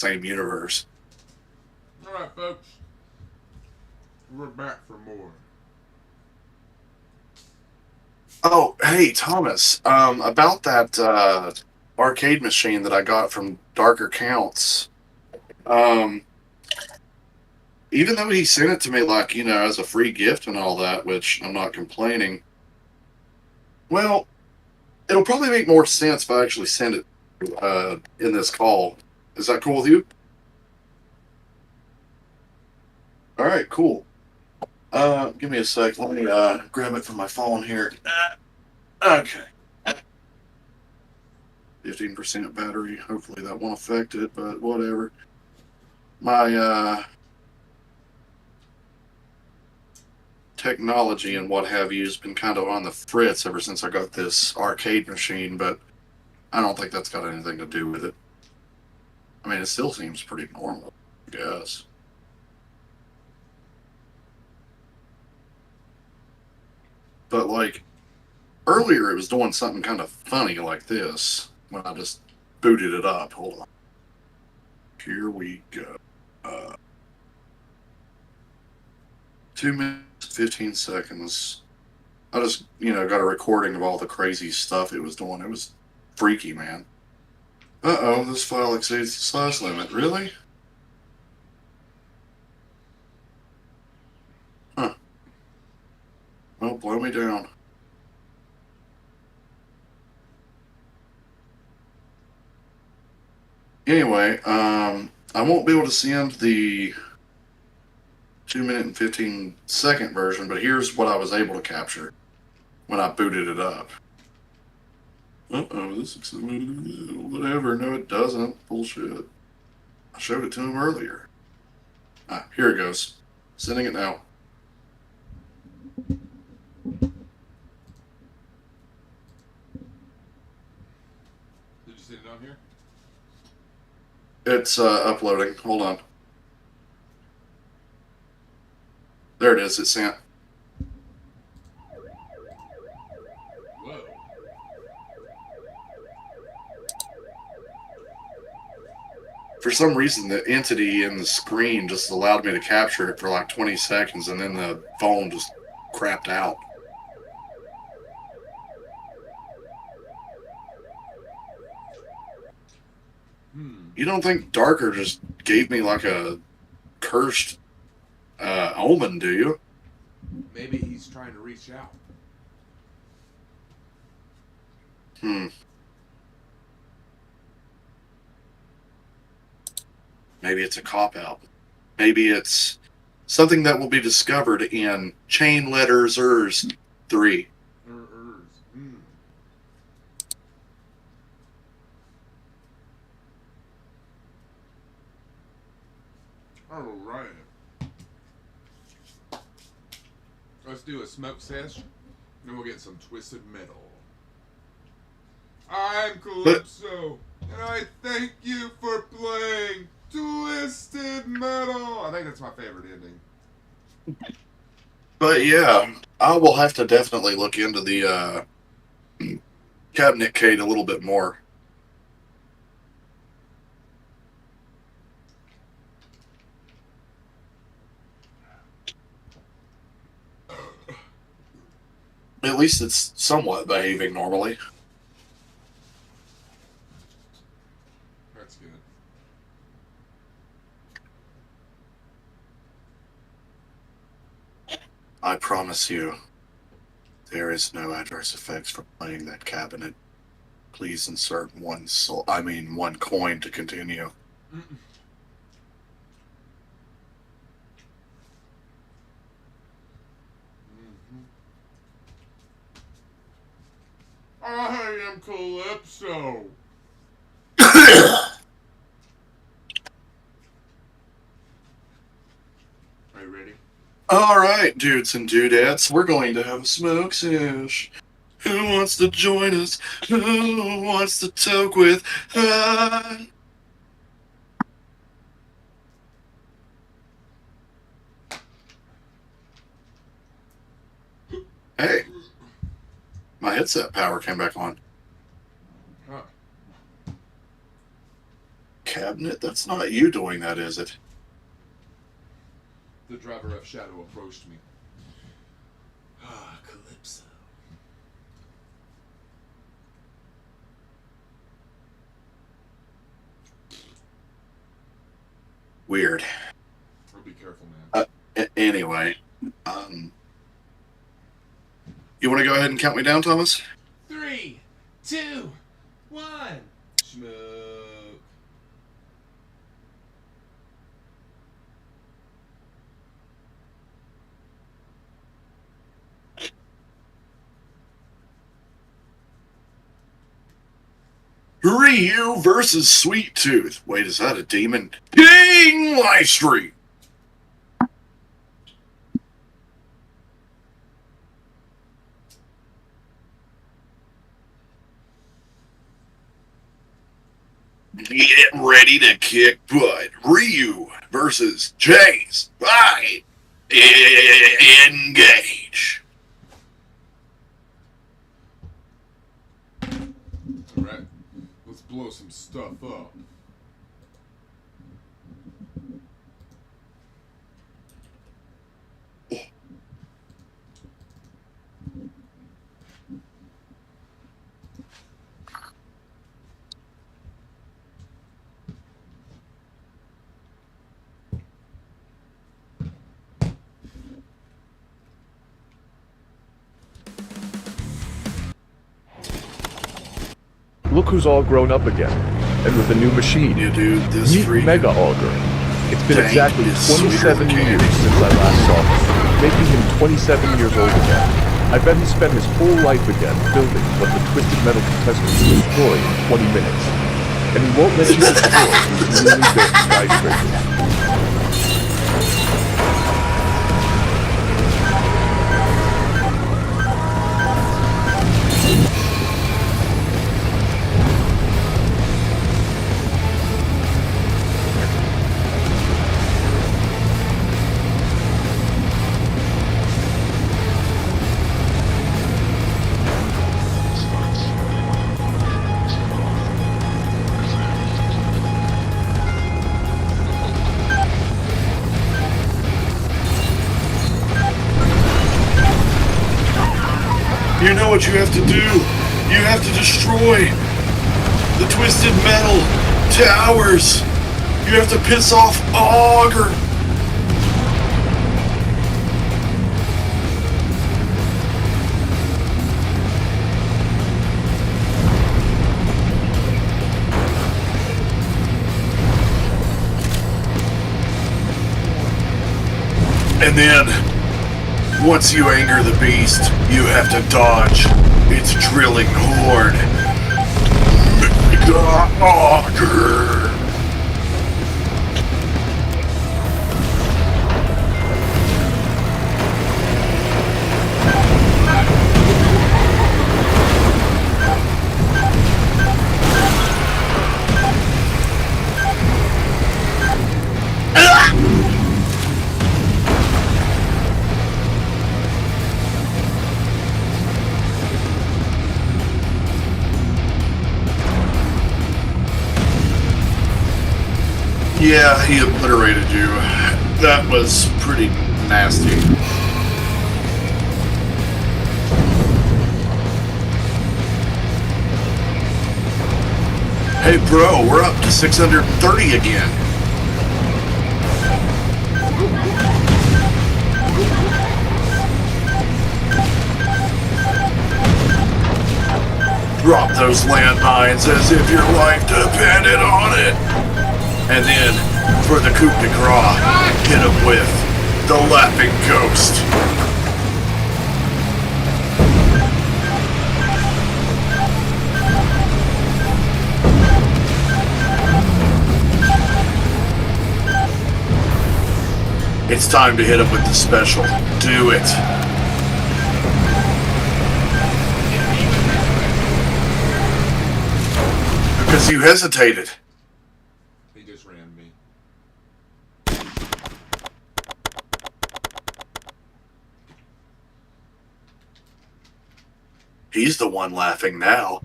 same universe. Alright, folks. We're back for more. Oh, hey Thomas, about that arcade machine that I got from Darker Counts. Um, Even though he sent it to me like as a free gift and all that, which I'm not complaining. Well, it'll probably make more sense if I actually send it in this call. Is that cool with you? All right, cool. Give me a sec. Let me grab it from my phone here. Okay. 15% battery. Hopefully that won't affect it, but whatever. My technology and what have you has been kind of on the fritz ever since I got this arcade machine, but I don't think that's got anything to do with it. I mean, it still seems pretty normal, I guess. But like earlier, it was doing something kind of funny like this when I just booted it up. Hold on. Here we go. 2 minutes, 15 seconds. I just, got a recording of all the crazy stuff it was doing. It was freaky, man. Uh-oh, this file exceeds the size limit. Really? Huh. Well, blow me down. Anyway, I won't be able to send the 2 minute and 15-second version, but here's what I was able to capture when I booted it up. Uh-oh, this is whatever. No, it doesn't. Bullshit. I showed it to him earlier. Here it goes. Sending it now. Did you send it on here? It's uploading. Hold on. There it is. It's sent. Whoa. For some reason, the entity in the screen just allowed me to capture it for like 20 seconds, and then the phone just crapped out. You don't think Darker just gave me like a cursed omen, do you? Maybe he's trying to reach out. Maybe it's a cop out. Maybe it's something that will be discovered in Chain Letters 3. All right. Let's do a smoke sesh, then we'll get some Twisted Metal. I'm Calypso, and I thank you for playing Twisted Metal. I think that's my favorite ending. But yeah, I will have to definitely look into the Cabinet Cade a little bit more. At least it's somewhat behaving normally. That's good. I promise you, there is no adverse effects from playing that cabinet. Please insert one coin to continue. I am Calypso. Are you ready? All right, dudes and dudettes, we're going to have a smoke sesh. Who wants to join us? Who wants to toke with us? Hey, my headset power came back on. Huh. Cat cabinet? That's not you doing that, is it? The driver of Shadow approached me. Ah, Calypso. Weird. Oh, be careful, man. Anyway, you want to go ahead and count me down, Thomas? 3, 2, 1. Smoke. Ryu versus Sweet Tooth. Wait, is that a demon? King Livestream! Get ready to kick butt. Ryu versus Chase. Fight. Engage. Alright, let's blow some stuff up. Look who's all grown up again, and with a new machine. You do this Meet for you. Mega Augur. It's been Dang, exactly it's 27 sweeter than years since I last saw him, making him 27 years old again. I bet he spent his whole life again building what the Twisted Metal contestants will destroy in 20 minutes. And he won't let you destroy his newly built skyscrapers. You know what you have to do. You have to destroy the Twisted Metal towers. You have to piss off Augur. And then, once you anger the beast, you have to dodge its drilling horn. Mega Augur. Yeah, he obliterated you. That was pretty nasty. Hey bro, we're up to 630 again. Drop those landmines as if your life depended on it. And then, for the coup de grace, hit him with the Laughing Ghost. It's time to hit him with the special. Do it. Because you hesitated. He just ran me. He's the one laughing now.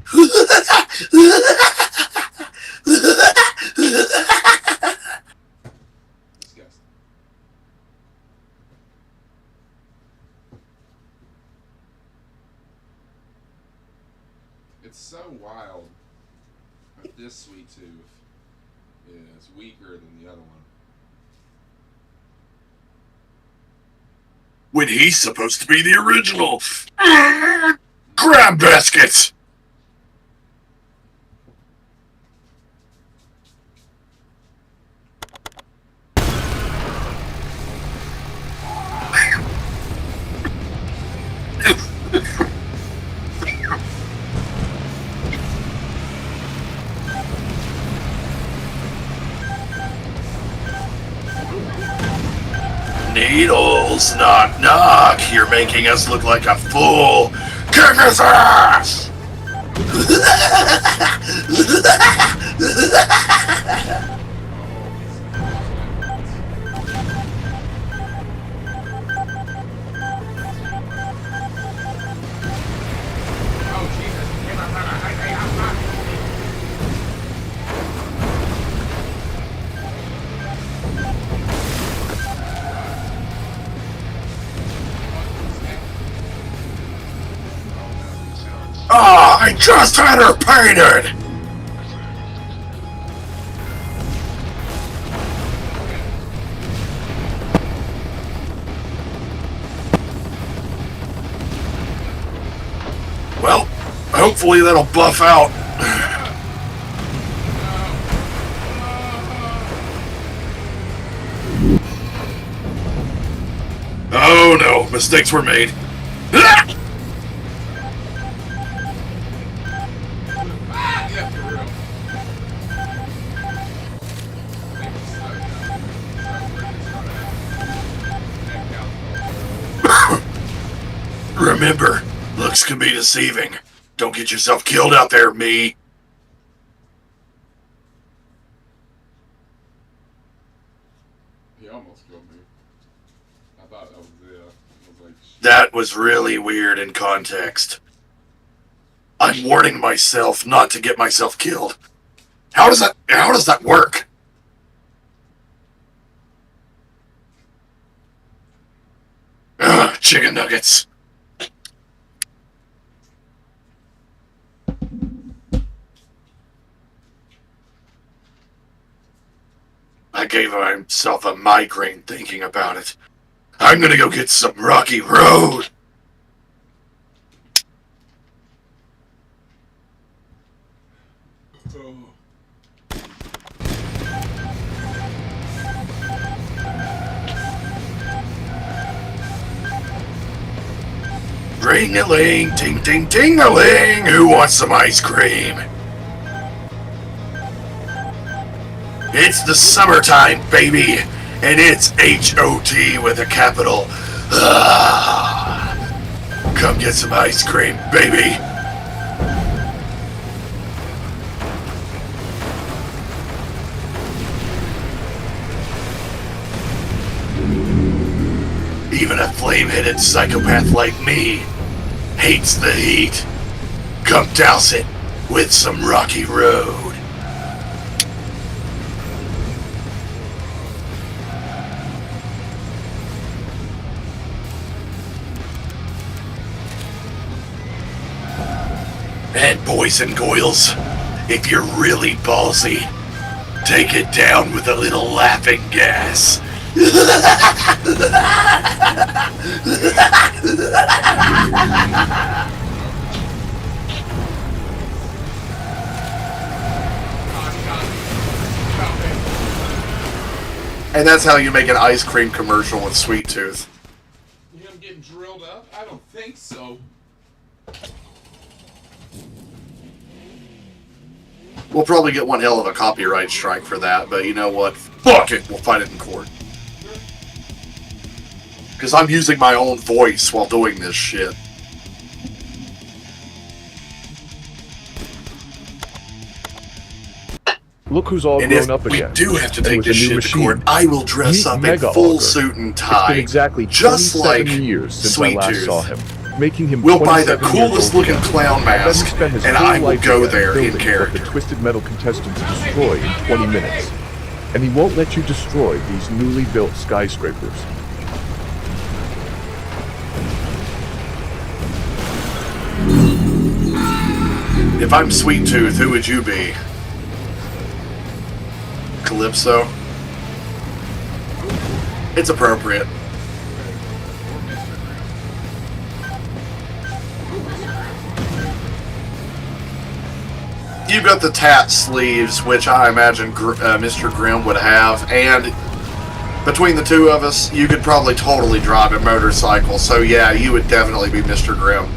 It's so wild that this Sweet Tooth is weaker than the other one. When he's supposed to be the original. Grab baskets! Needles, knock knock, you're making us look like a fool. Kick his ass! Oh, Jesus. Ah, I just had her painted! Well, hopefully that'll buff out. Oh no, mistakes were made. Ah, yeah, for real. Remember, looks can be deceiving. Don't get yourself killed out there, me. He almost killed me. I thought that was it. I was like, shit. That was really weird in context. I'm warning myself not to get myself killed. How does that work? Ugh, chicken nuggets. I gave myself a migraine thinking about it. I'm gonna go get some Rocky Road. Oh. Ring-a-ling, ting-ting-ting-a-ling, who wants some ice cream? It's the summertime, baby, and it's H-O-T with a capital. Ah. Come get some ice cream, baby. Even a flame-headed psychopath like me hates the heat. Come douse it with some Rocky Road. And boys and girls, if you're really ballsy, take it down with a little laughing gas. And that's how you make an ice cream commercial with Sweet Tooth. Him getting drilled up? I don't think so. We'll probably get one hell of a copyright strike for that, but you know what? Fuck it, we'll fight it in court. Because I'm using my own voice while doing this shit. Look who's all And grown if up we again. do have to And take with a this new shit to machine. court, I will dress Meet up in Mega full Auger. suit and It's tie. been exactly just 27 like years since Sweet I last Tooth. saw him, making him We'll buy the 27 years coolest old looking again. clown I bet he mask, spent his and whole I will life go again there in building what character. the Twisted Metal contestants destroy in 20 minutes. And he won't let you destroy these newly built skyscrapers. If I'm Sweet Tooth, who would you be? Calypso? It's appropriate. You've got the tat sleeves, which I imagine Mr. Grimm would have, and between the two of us, you could probably totally drive a motorcycle, so yeah, you would definitely be Mr. Grimm.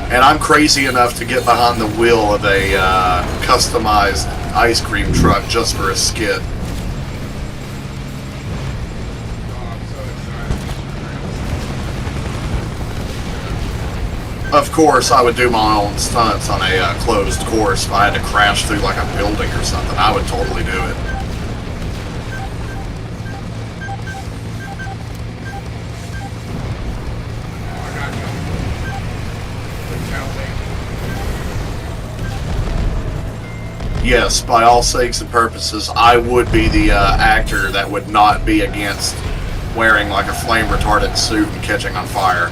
And I'm crazy enough to get behind the wheel of a customized ice cream truck just for a skit. Of course, I would do my own stunts on a closed course. If I had to crash through like a building or something, I would totally do it. Yes, by all sakes and purposes, I would be the actor that would not be against wearing like a flame retardant suit and catching on fire.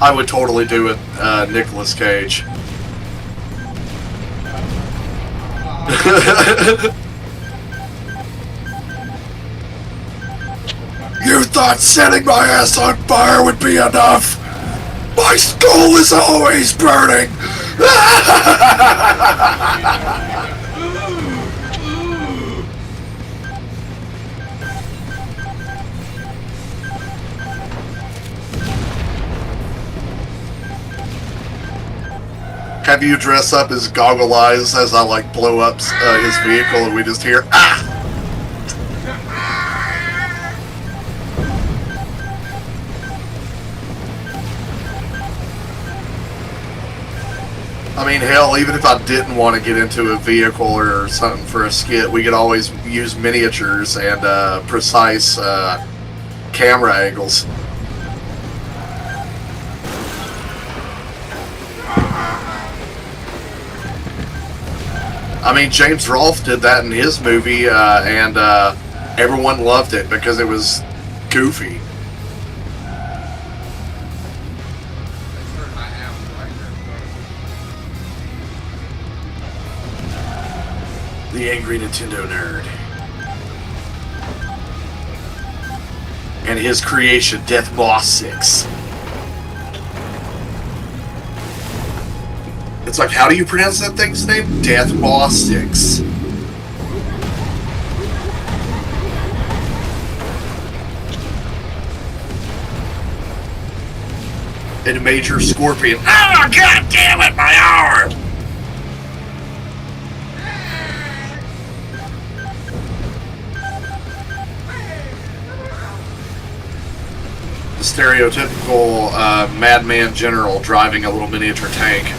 I would totally do it, Nicolas Cage. You thought setting my ass on fire would be enough? My skull is always burning! Have you dress up as Goggle Eyes as I like blow up his vehicle and we just hear ah! I mean, hell, even if I didn't want to get into a vehicle or something for a skit, we could always use miniatures and precise camera angles. I mean, James Rolfe did that in his movie, and everyone loved it because it was goofy. The Angry Nintendo Nerd. And his creation, Death Boss 6. It's like, how do you pronounce that thing's name? Death Boss 6. And Major Scorpion. Oh, god damn it, my arm! The stereotypical madman general driving a little miniature tank.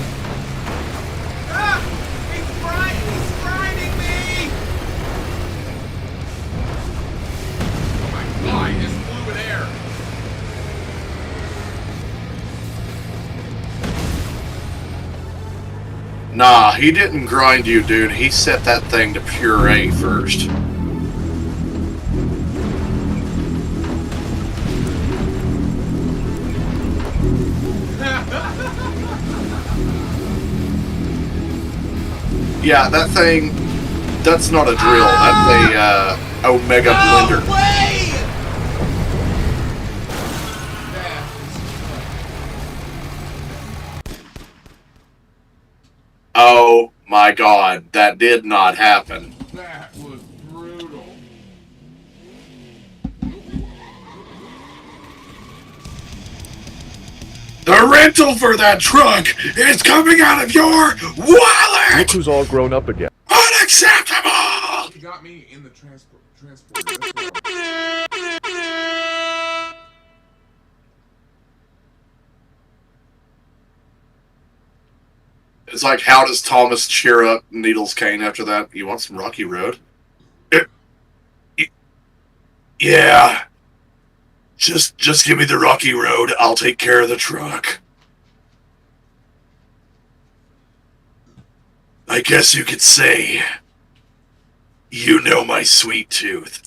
Nah, he didn't grind you, dude. He set that thing to puree first. Yeah, that thing, that's not a drill. That's a Omega blender. Oh my god, that did not happen. That was brutal. The rental for that truck is coming out of your wallet! Look who's all grown up again. Unacceptable! You got me in the transport. It's like, how does Thomas cheer up Needles Kane after that? You want some Rocky Road? Yeah. Just give me the Rocky Road. I'll take care of the truck. I guess you could say you know my sweet tooth.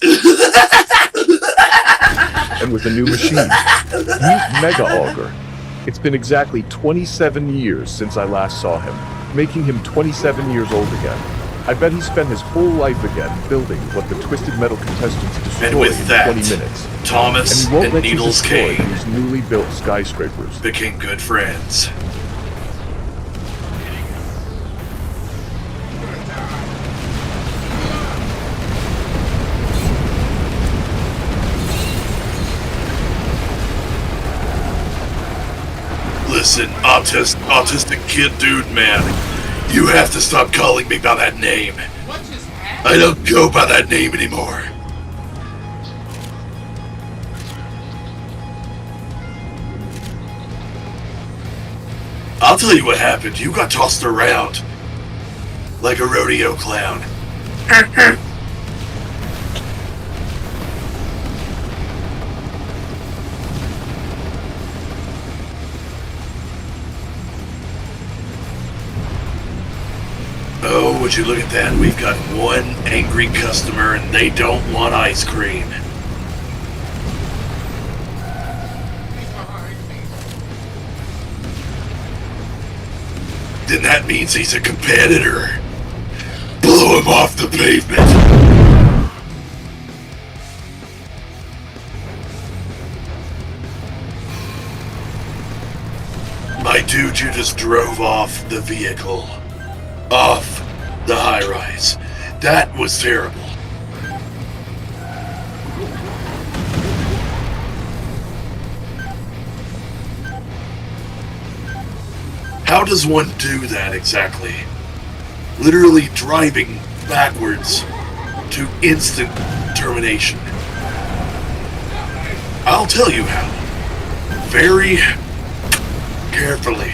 And with a new machine, meet Mega Auger. It's been exactly 27 years since I last saw him, making him 27 years old again. I bet he spent his whole life again building what the Twisted Metal contestants destroyed And with in that, 20 minutes. Thomas And he won't and let you Needles destroy Kane these newly built skyscrapers. became good friends. Listen, autistic kid dude man, you have to stop calling me by that name. What just happened? I don't go by that name anymore. I'll tell you what happened. You got tossed around like a rodeo clown. Oh, would you look at that? We've got one angry customer and they don't want ice cream. He's behind me. Then that means he's a competitor. Blow him off the pavement. My dude, you just drove off the vehicle. Off the high-rise. That was terrible. How does one do that exactly? Literally driving backwards to instant termination. I'll tell you how. Very carefully.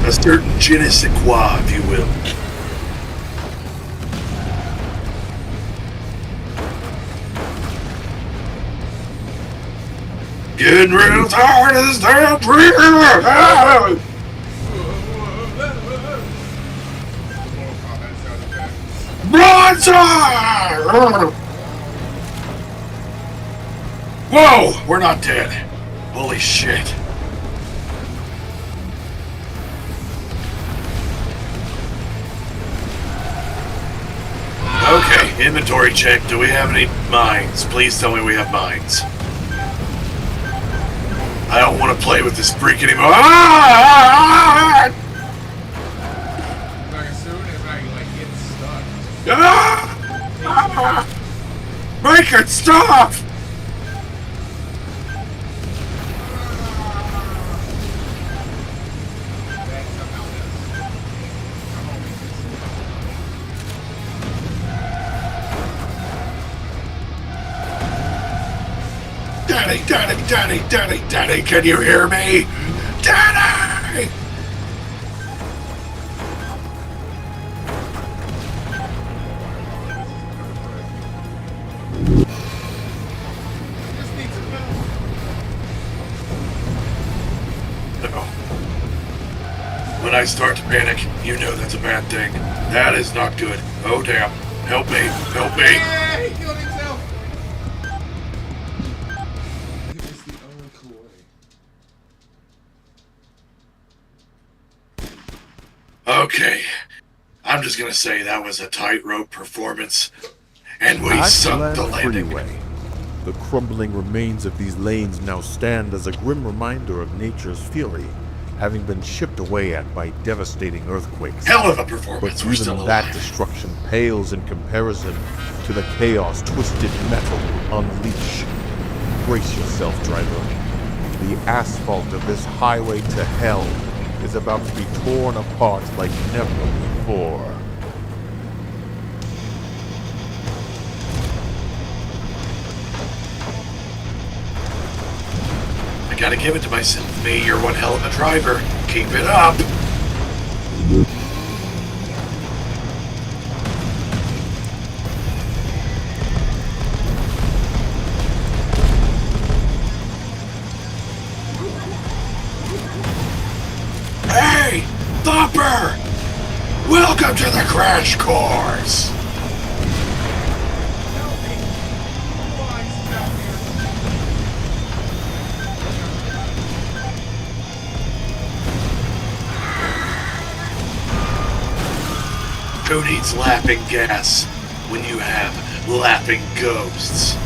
A certain je ne sais quoi, if you will. Getting real tired of this damn tree. Broadside! Whoa, we're not dead. Holy shit. Okay, inventory check. Do we have any mines? Please tell me we have mines. I don't want to play with this freak anymore. Ah! Like as soon as I get stuck. Ah! Make it stop! Daddy, Daddy, Daddy, Daddy, Daddy, can you hear me? Daddy! Just need to know. No. When I start to panic, you know that's a bad thing. That is not good. Oh damn. Help me. Help me. Yeah, he killed himself. It was the Oakwood. Okay. I'm just gonna say that was a tightrope performance. And we Ashland sunk the landing. Freeway. The crumbling remains of these lanes now stand as a grim reminder of nature's fury, having been chipped away at by devastating earthquakes. Hell of a But performance. We're still even that alive. destruction pales in comparison to the chaos Twisted Metal will unleash. Brace yourself, driver. The asphalt of this highway to hell is about to be torn apart like never before. I gotta give it to myself. Me, you're one hell of a driver. Keep it up. Hey! Thumper! crash cars. Who needs laughing gas when you have laughing ghosts?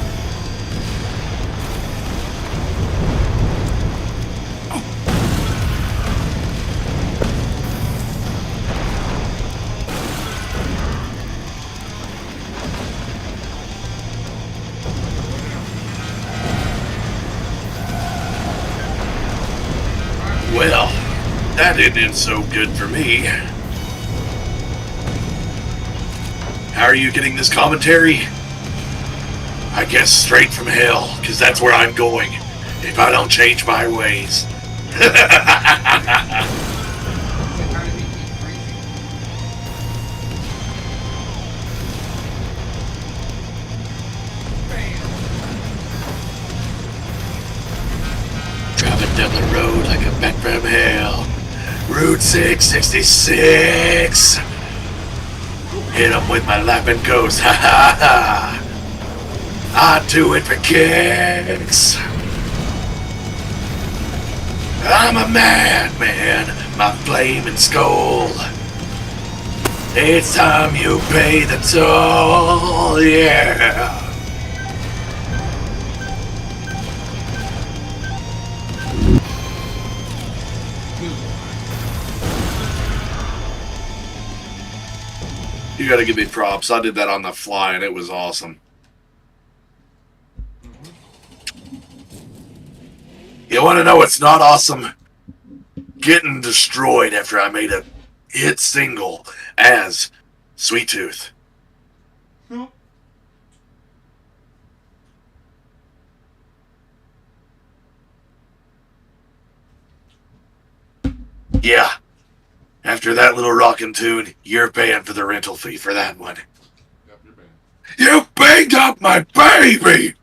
Well, that didn't end so good for me. How are you getting this commentary? I guess straight from hell, because that's where I'm going, if I don't change my ways. Driving down the road like a bat from hell. Route 666. Hit 'em with my laughing ghost, ha ha ha! I do it for kicks! I'm a madman, my flaming skull. It's time you pay the toll, yeah! You gotta give me props. I did that on the fly and it was awesome. You wanna know what's not awesome? Getting destroyed after I made a hit single as Sweet Tooth. No. Yeah. After that little rockin' tune, you're paying for the rental fee for that one. Yep, you're banned. You banged up my baby!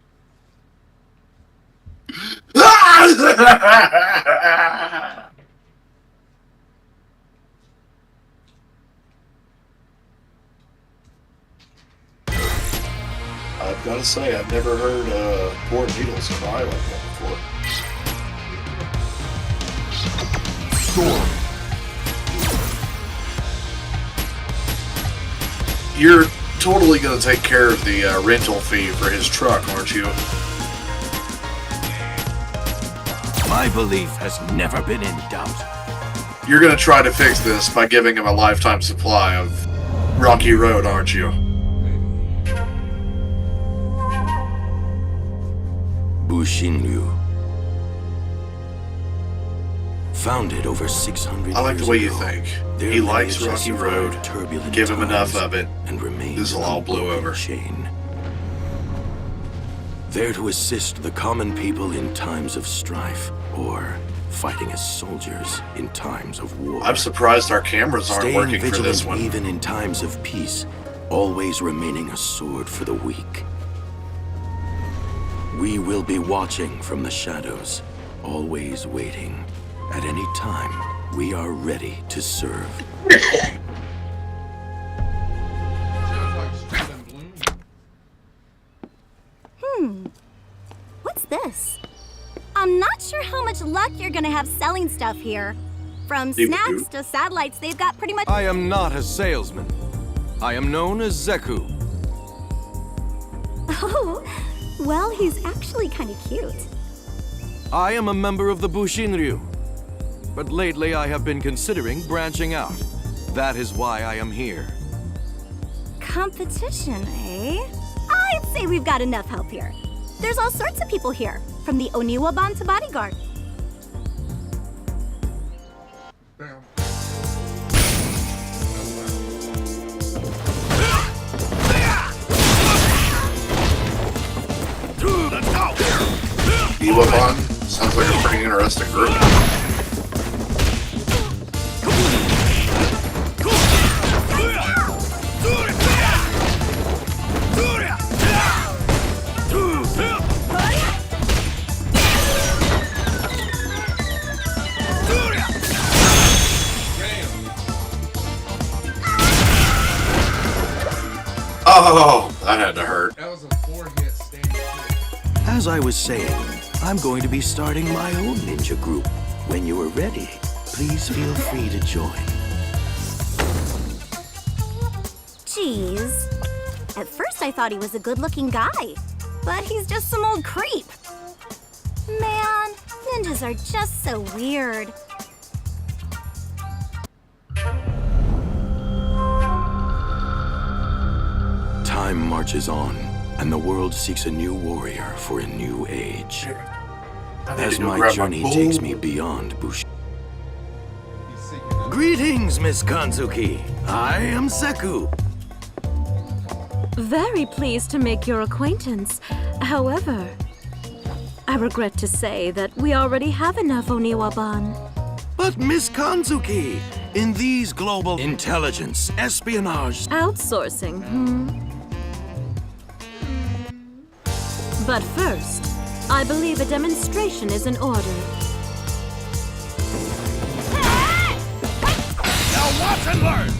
I've got to say, I've never heard poor Needles cry like that before. Storm. You're totally going to take care of the rental fee for his truck, aren't you? My belief has never been in doubt. You're going to try to fix this by giving him a lifetime supply of Rocky Road, aren't you? Bushinryu. Founded over 600 I like the years way you ago, think. their He likes lineage has Rocky survived Road. turbulent Give him enough times of it. and remains This'll all an blow unbroken over. chain. There to assist the common people in times of strife, or fighting as soldiers in times of war. I'm surprised our cameras aren't Staying working for vigilant this one. even in times of peace, always remaining a sword for the weak. We will be watching from the shadows, always waiting. At any time, we are ready to serve. Sounds like Street and Bloom. What's this? I'm not sure how much luck you're gonna have selling stuff here. From snacks to satellites, they've got pretty much. I am not a salesman. I am known as Zeku. Oh, well, he's actually kind of cute. I am a member of the Bushinryu. But lately I have been considering branching out. That is why I am here. Competition, eh? I'd say we've got enough help here. There's all sorts of people here, from the Oniwaban to bodyguard. Bam. Iwaban sounds like a pretty interesting group. Oh, that had to hurt. That was a 4-hit standing kick. As I was saying, I'm going to be starting my own ninja group. When you are ready, please feel free to join. Jeez. At first I thought he was a good-looking guy, but he's just some old creep. Man, ninjas are just so weird. Time marches on, and the world seeks a new warrior for a new age. As my journey takes me beyond Bush. He's seeking a Greetings, Miss Kanzuki. I am Seku. Very pleased to make your acquaintance. However, I regret to say that we already have enough Oniwaban. But Miss Kanzuki, in these global intelligence, espionage, Outsourcing, But first, I believe a demonstration is in order. now watch and learn!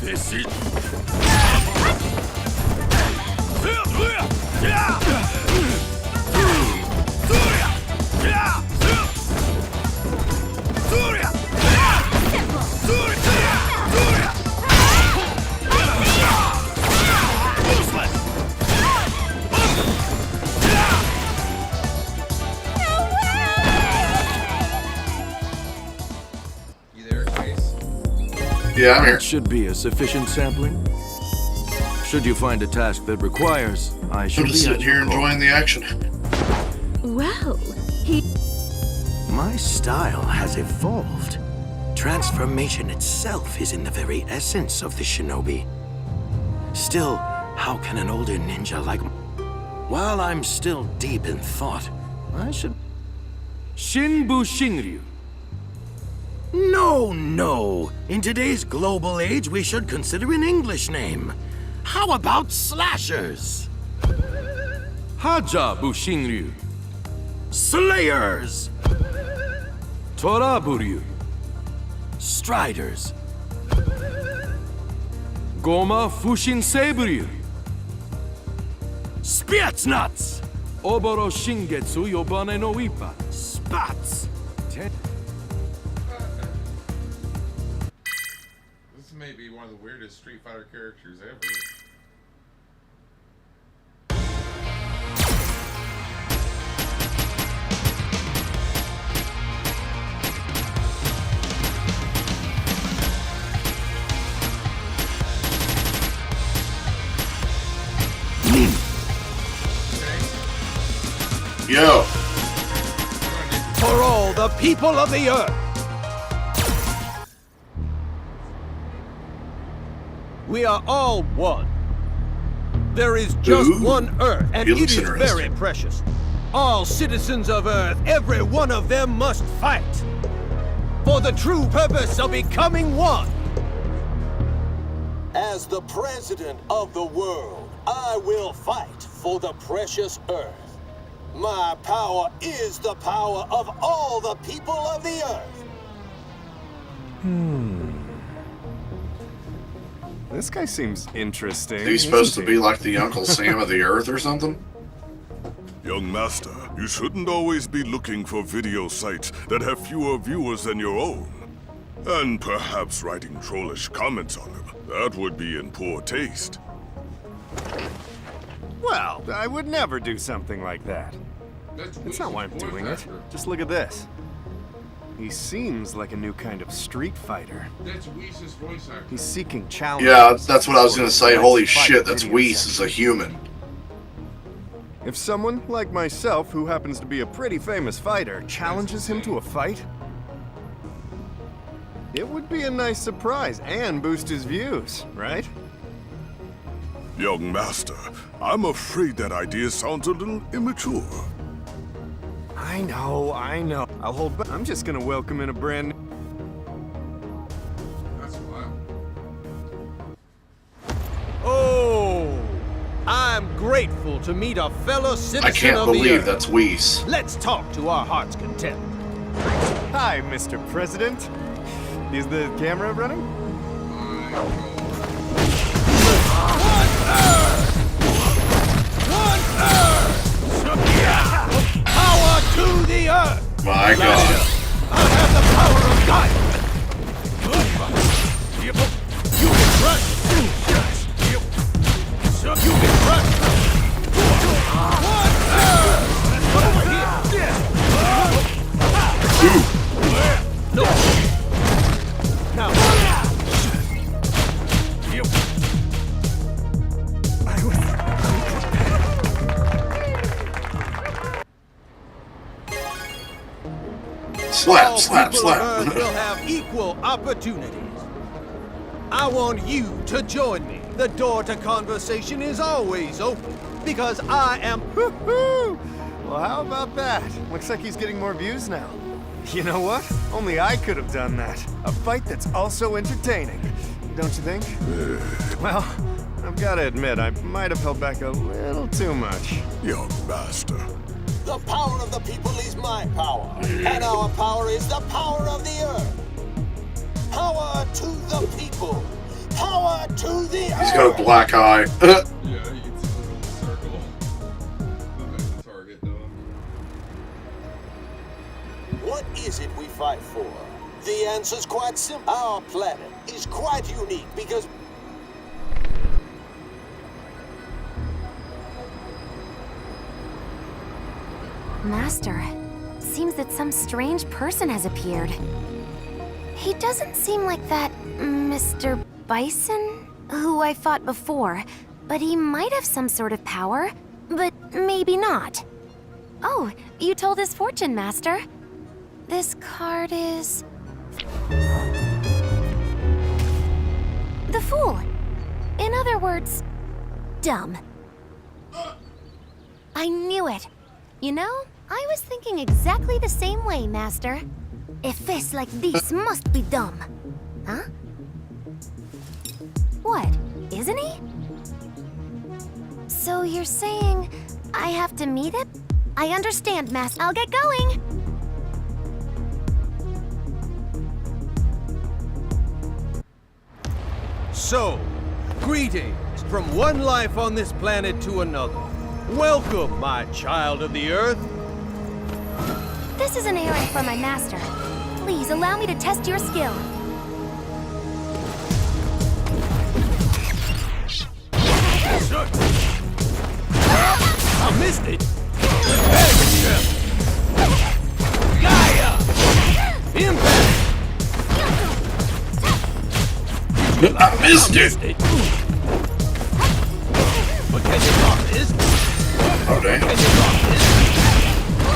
This is... You there, Chase? Yeah, I'm here. That should be a sufficient sampling. Should you find a task that requires, I shall I'm be just at sitting your here call. enjoying the action. Well, My style has evolved. Transformation itself is in the very essence of the shinobi. Still, how can an older ninja like... While I'm still deep in thought, I should... Shinbu Shinryu. No! In today's global age, we should consider an English name. How about Slashers? Haja Bushinryu. Slayers! Toraburyu. Striders! Goma Fushin Seiburyu. Spetsnaz! Oboro Shingetsu Yobane no Ippa. Spats! This may be one of the weirdest Street Fighter characters ever. Yo, For all the people of the earth. We are all one. There is just Ooh, one Earth, and he it looks is interesting. very precious. All citizens of Earth, every one of them must fight for the true purpose of becoming one. As the president of the world, I will fight for the precious Earth. My power is the power of all the people of the Earth. This guy seems interesting. he's supposed to be like the Uncle Sam of the Earth or something. Young master, you shouldn't always be looking for video sites that have fewer viewers than your own. And perhaps writing trollish comments on them. That would be in poor taste. Well, I would never do something like that. That's not why I'm doing it. Just look at this. He seems like a new kind of street fighter. That's Whis' voice actor. He's seeking challenges. Yeah, that's what I was gonna say. for Holy his fight shit, that's video Whis set. as a human. If someone like myself, who happens to be a pretty famous fighter, challenges him to a fight, it would be a nice surprise and boost his views, right? Young master, I'm afraid that idea sounds a little immature. I know. I'll hold back. I'm just gonna welcome in a brand new... That's wild. Oh, I'm grateful to meet a fellow citizen I can't of the believe Earth. that's Whis. Let's talk to our heart's content. Hi, Mr. President. Is the camera running? Power to the earth! My God. I have the power of God! You can crush! You can crush! Over here! No! Now! Slap, All slap, people of slap. Earth will have equal opportunities. I want you to join me. The door to conversation is always open because I am. Well, how about that? Looks like he's getting more views now. You know what? Only I could have done that. A fight that's also entertaining. Don't you think? Well, I've got to admit, I might have held back a little too much. Young master. The power of the people is my power, and our power is the power of the earth. Power to the people. Power to the earth. He's got a black eye. Yeah, you can see the little circle. Behind the target, though. What is it we fight for? The answer's quite simple. Our planet is quite unique because Master, seems that some strange person has appeared. He doesn't seem like that Mr. Bison who I fought before, but he might have some sort of power, but maybe not. Oh, you told his fortune, Master. This card is... the Fool. In other words, dumb. I knew it. You know, I was thinking exactly the same way, Master. A face like this must be dumb. Huh? What? Isn't he? So you're saying I have to meet him? I understand, Master. I'll get going. So, greetings from one life on this planet to another. Welcome, my child of the Earth. This is an errand for my master. Please allow me to test your skill. I missed it. Gaia! Impact! I missed it. But can you block this? Oh, damn. Can you block this?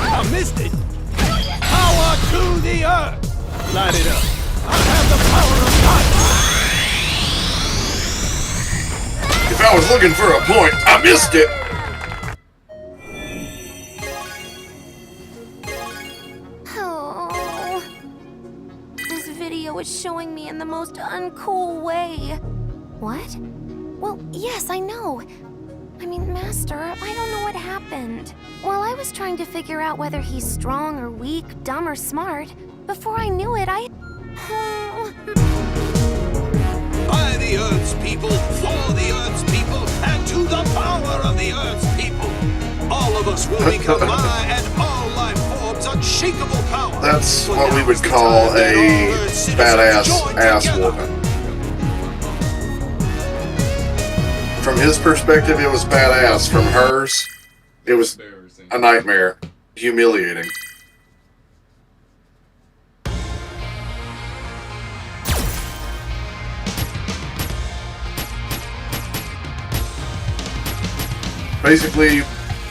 I missed it. Power to the earth. Light it up. I have the power of God. If I was looking for a point, I missed it. Oh. This video is showing me in the most uncool way. What? Well, yes, I know. I mean, Master, I don't know what happened. While I was trying to figure out whether he's strong or weak, dumb or smart, before I knew it, By the Earth's people, for the Earth's people, and to the power of the Earth's people. All of us will become my and all life forms unshakable power. That's what we would call a badass ass whooping. From his perspective, it was badass. From hers, it was a nightmare. Humiliating. Basically,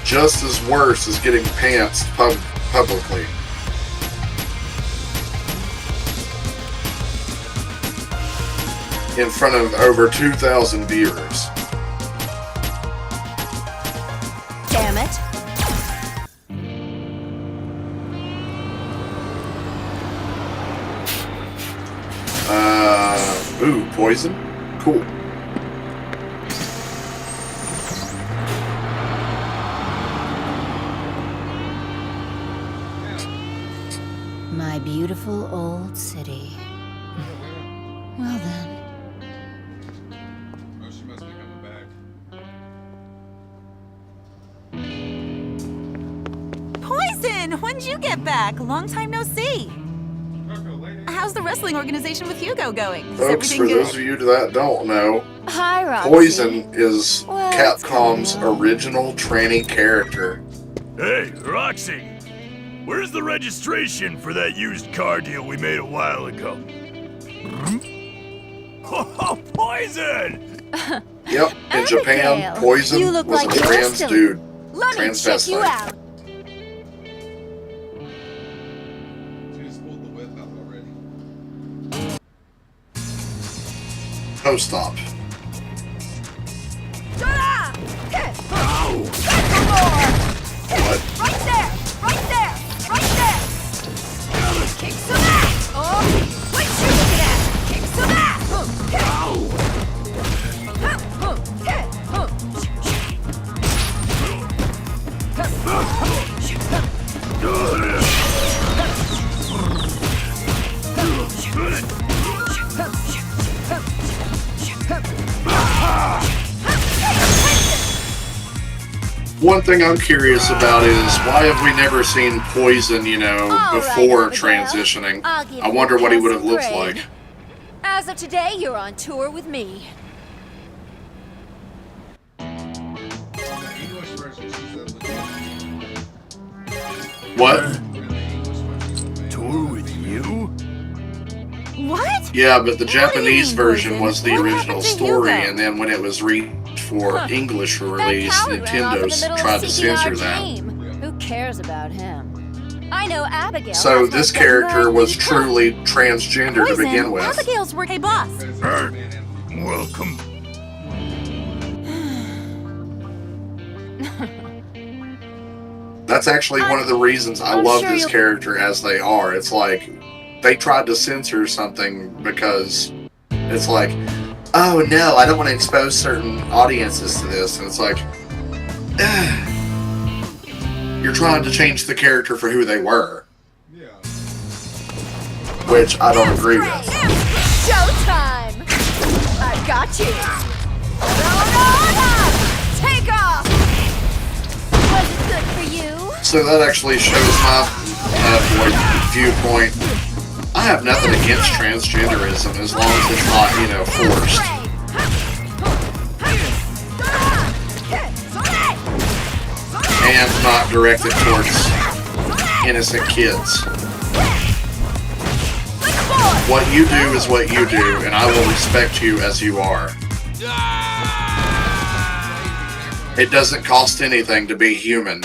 just as worse as getting pantsed publicly. In front of over 2,000 viewers. damn it. Ooh, poison? Cool. My beautiful old city. Well then. Oh, she must be coming back. Poison! When'd you get back? Long time no see. How's the wrestling organization with Hugo going? Is Folks, everything for good? those of you that don't know, Hi, Roxy. Poison is Well, Capcom's original tranny character. Hey, Roxy! Where's the registration for that used car deal we made a while ago? Oh, Poison! Yep, in Japan, Poison you look was like a you're trans still- dude. Let me check you Transvestite. out. She just pulled the whip out already. Post-op. What? Right there! Right there! Right there! Kick some ass! Oh! What you looking at? Kick some ass! One thing I'm curious about is why have we never seen Poison, you know, before transitioning? I'll give I you wonder what he would have passing looked grade. like. As of today, you're on tour with me. English version, she said legit. What? Tour with you? What? Yeah, but the Japanese version was the What original happened to story, Hugo? and then when it was for English release, Coward ran off in the Nintendo middle tried of to CPR censor that. game. Who cares about him? I know Abigail. So has this no character gun. was truly transgender to Poison, begin with. Abigail's work. Hey, boss. Welcome. That's actually one of the reasons I I'm love sure this you'll- character as they are. It's like they tried to censor something because it's like, oh no, I don't want to expose certain audiences to this. And it's like, you're trying to change the character for who they were. Yeah. Which I don't agree with. Showtime! I got you. Take off. Was it good for you? So that actually shows my viewpoint. I have nothing against transgenderism as long as it's not, you know, forced. And not directed towards innocent kids. What you do is what you do, and I will respect you as you are. It doesn't cost anything to be human.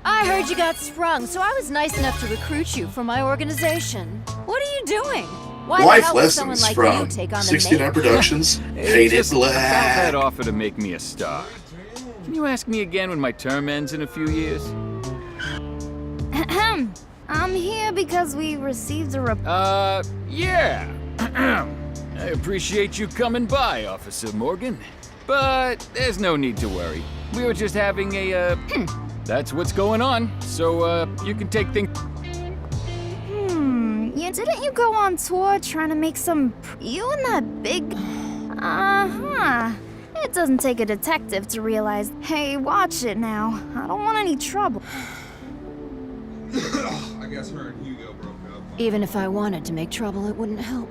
I heard you got sprung, so I was nice enough to recruit you for my organization. What are you doing? Why the Life hell would someone lessons like you from take on the 69 main- Productions. Painted About that black. offer to make me a star. Can you ask me again when my term ends in a few years? Ahem. I'm here because we received a Yeah. I appreciate you coming by, Officer Morgan. But there's no need to worry. We were just having a, That's what's going on. So, you can take things. Yeah, didn't you go on tour trying to make some... You and that big... Uh-huh. It doesn't take a detective to realize, hey, watch it now. I don't want any trouble. I guess her and Hugo broke up. Even if I wanted to make trouble, it wouldn't help.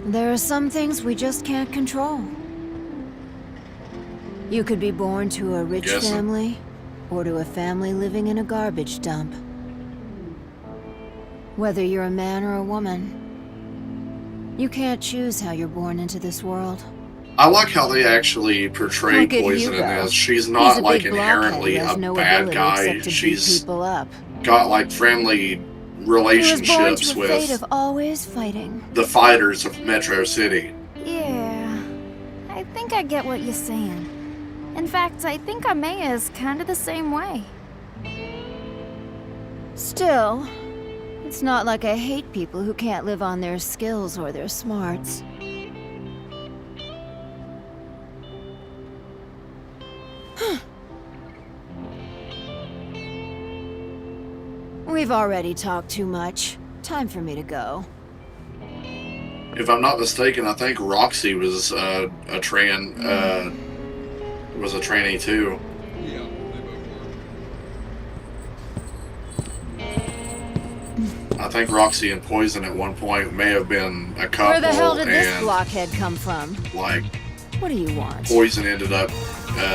There are some things we just can't control. You could be born to a rich Guessing. family, or to a family living in a garbage dump. Whether you're a man or a woman, you can't choose how you're born into this world. I like how they actually portray Look at Poison in Hugo. this. She's He's not a like big blockhead inherently who has a no bad ability guy. except to beat She's people up. got like friendly He was born relationships to a fate with of always fighting. the fighters of Metro City. Yeah, I think I get what you're saying. In fact, I think Amaya is kind of the same way. Still, it's not like I hate people who can't live on their skills or their smarts. We've already talked too much. Time for me to go. If I'm not mistaken, I think Roxy was a trainee too. Yeah, they both were. I think Roxy and Poison at one point may have been a couple. Where the hell did this and, blockhead come from? like, What do you want? Poison ended up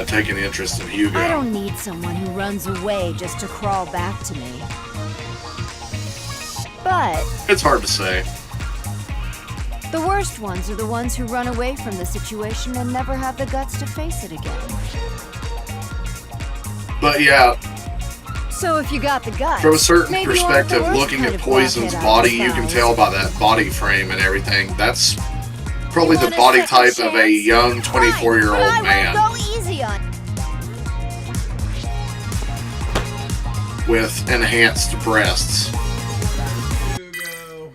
taking interest in Hugo. I don't need someone who runs away just to crawl back to me. But It's hard to say. the worst ones are the ones who run away from the situation and never have the guts to face it again. But yeah, So if you got the guts, from a certain maybe you aren't the perspective, worst looking kind at of Poison's blockhead I body, you can despise. tell by that body frame and everything. That's probably the Want a body second type of a chance? young 24-year-old I man will go easy on. with enhanced breasts. Hugo.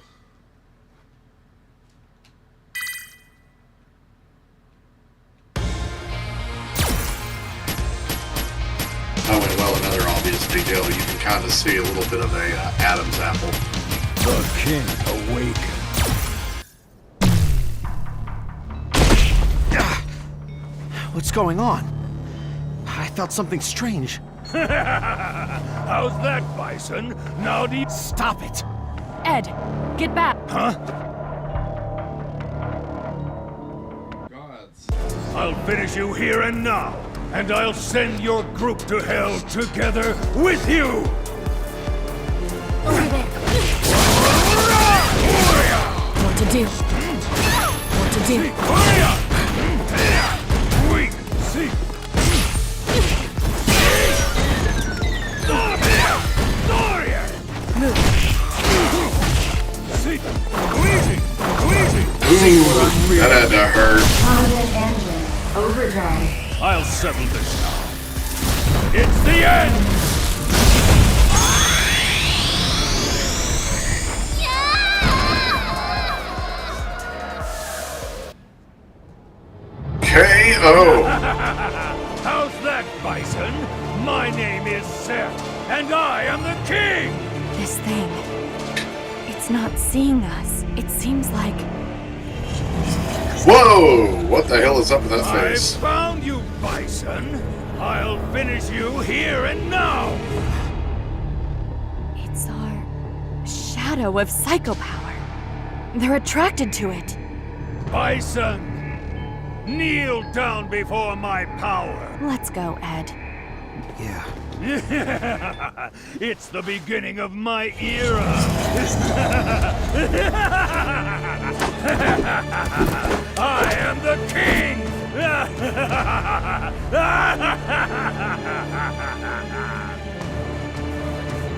Oh, and well, another obvious detail, you can kind of see a little bit of a Adam's apple. The king awakens. What's going on? I felt something strange. How's that, Bison? Now do you... Stop it! Ed, get back. Huh? Gods. I'll finish you here and now, and I'll send your group to hell together with you! Over there. What to do? What to do? Weak! See! Move. See! Easy! Easy! Ooh, that had to hurt. Engine overdrive. I'll settle this now. It's the end! KO! How's that, Bison? My name is Seth, and I am the king! This thing. It's not seeing us. It seems like. Whoa! What the hell is up with that I face? found you, Bison. I'll finish you here and now. It's our shadow of psycho power. They're attracted to it. Bison, kneel down before my power. Let's go, Ed. Yeah. It's the beginning of my era. I am the king.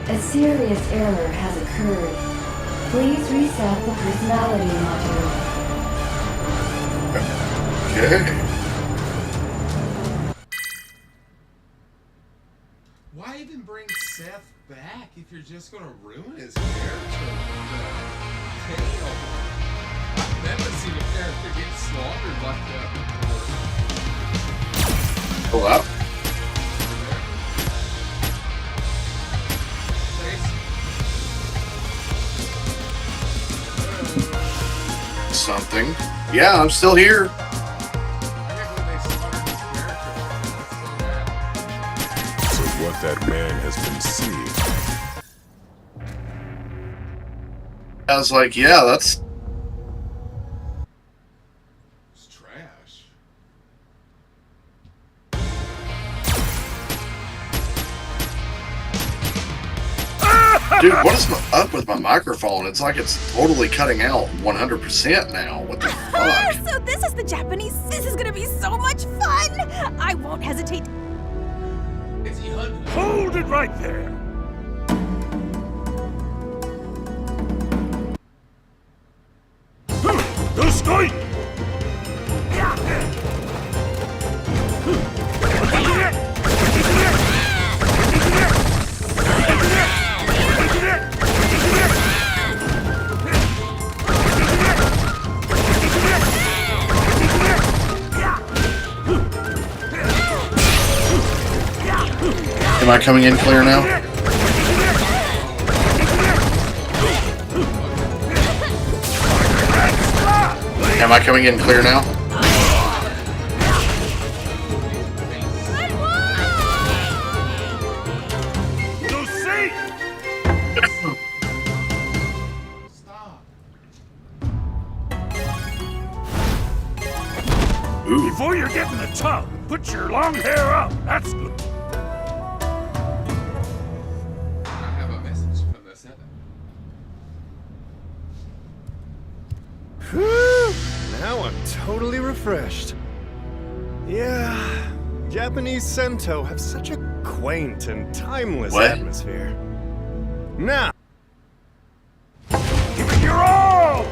A serious error has occurred. Please reset the personality module. Okay. Why even bring Seth back if you're just gonna ruin his character with the tail? I've never seen a character get slaughtered like that before. Pull up. Something. Yeah, I'm still here. So what that man has been seeing. I was like, yeah, that's. It's trash. Dude, what is up with my microphone? It's like it's totally cutting out 100% now. What the fuck? So this is the Japanese. This is gonna be so much fun. I won't hesitate. Is he hunting? Hold it right there. The sky. Am I coming in clear now? I coming in clear now? Before you're getting the tongue, put your long hair up. That's good. I have a message from the Senate. Whew! Now I'm totally refreshed. Yeah, Japanese Sento have such a quaint and timeless atmosphere. Now, give it your all!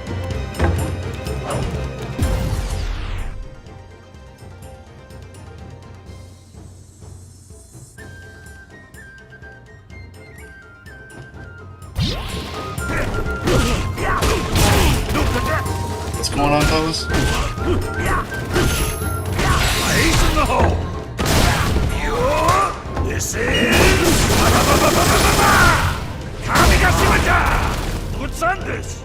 What's going on, Thomas? Ace in the hole. This is Kamigashimata. What's on this?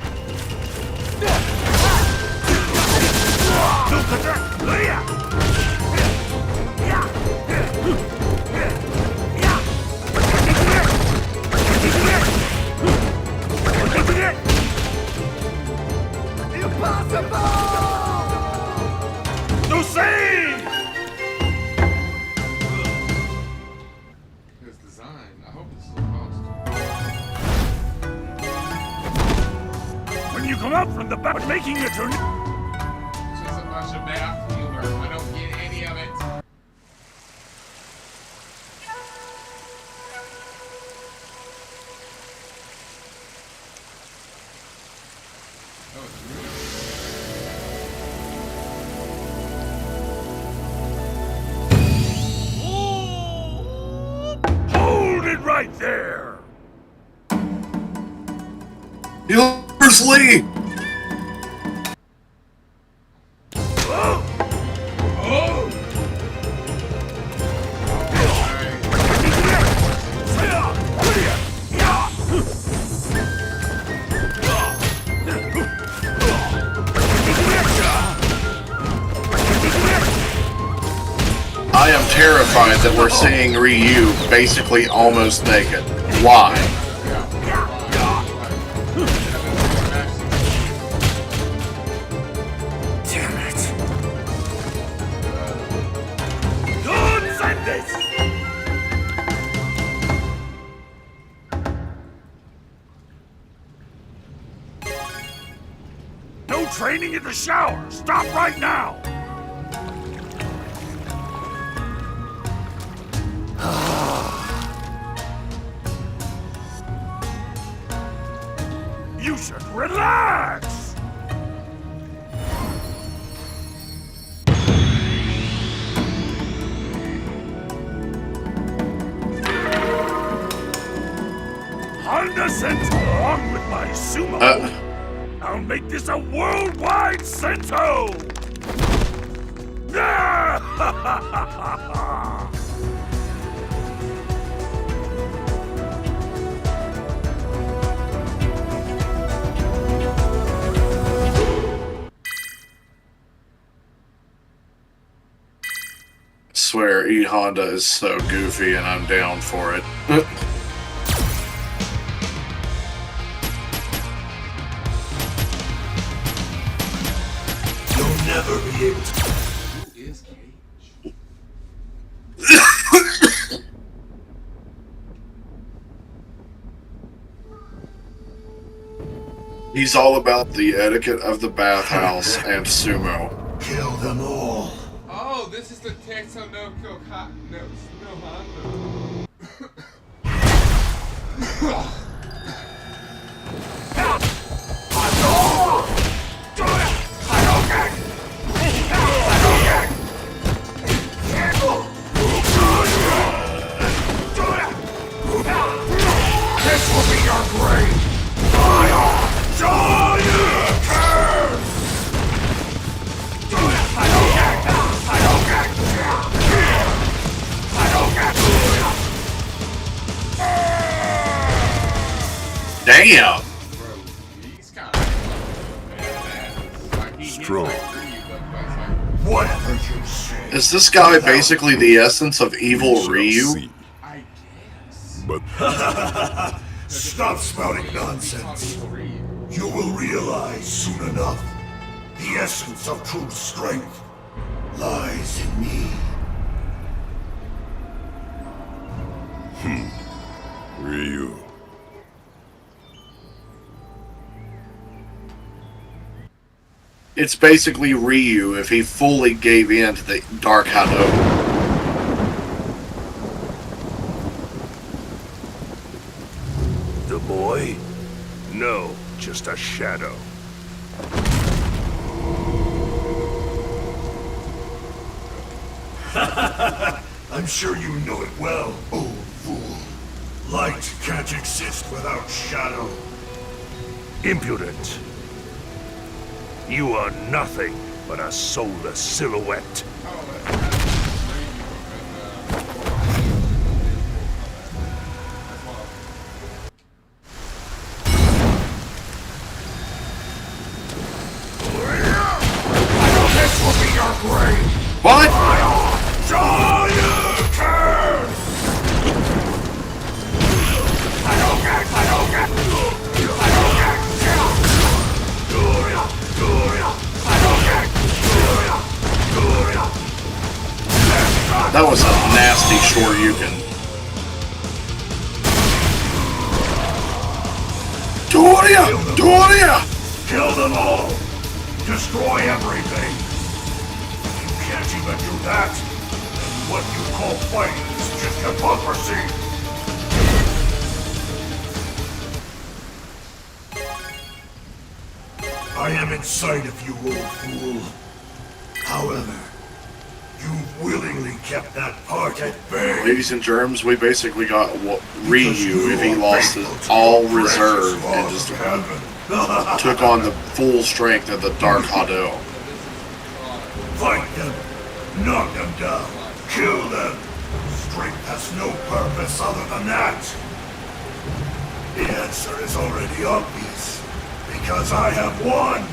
No save! His design. I hope this is a cost. When you come up from the back, making a turn. It's just a bunch of math humor. I don't get any of it. Oh, it's really Hold it right there! Bruce Lee! I am terrified that we're seeing Ryu basically almost naked. Why? Damn it! Don't send this! No training in the shower! Stop right now! You should relax! Honda sent along with my sumo. I'll make this a worldwide Sento! Swear, E Honda is so goofy and I'm down for it. You'll never be able to. Who is Cage? He's all about the etiquette of the bathhouse and sumo. Kill them all. Oh, this is the Texo no Kyoko. No, no This will be your grave! strong. Whatever you say. Is this guy basically the essence of evil Ryu? But Stop spouting nonsense. You will realize soon enough the essence of true strength lies in me. Ryu. It's basically Ryu if he fully gave in to the Dark Hado. The boy? No, just a shadow. I'm sure you know it well, old fool. Light can't exist without shadow. Impudent. You are nothing but a soulless silhouette. This will be your grave. What? That was a nasty Shoryuken. Doria! Doria! Kill them all! Destroy everything! You can't even do that! Then what you call fighting is just hypocrisy! I am in sight of you, old fool. However, you've willingly kept that part at bay. Ladies and germs, we basically got Ryu if he lost his all reserve and just took on the full strength of the Dark Hado. Fight them, knock them down, kill them. Strength has no purpose other than that. The answer is already obvious, because I have won.